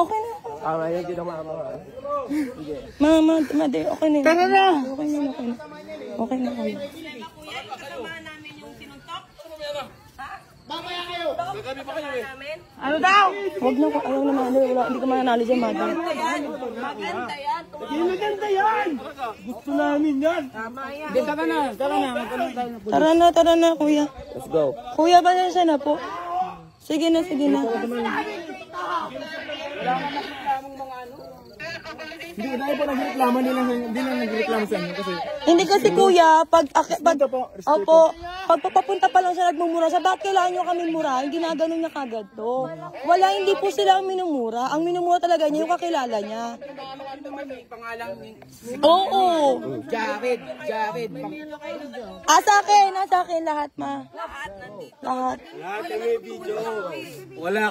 Okay na. Yan, hindi na mama. Sige. Mama, okay na. Tara na! Okay na. Okay na. Kuya, kasama namin yung sinuntok. Mamaya kayo. Kagabi pa kayo Ano daw? Huwag na ko. Ayaw naman. Hindi ka mananalo dyan, mother. Maganda yan. Gusto namin yan. Hindi, tara na. Tara na, kuya. Let's go. Kuya, pasensya na po. Sige na. Hindi na po nagreklamo, hindi na nagreklamo sa inyo kasi Hindi kasi kuya, pag papapunta pa lang siya nagmumura siya, bakit kailangan nyo kami murahin? Ginaganon niya kagad to. Wala, hindi po sila ang minumura. Ang minumura talaga niya yung kakilala niya. Oo. Jared. Sa akin lahat, ma. Lahat. Lahat may video. Wala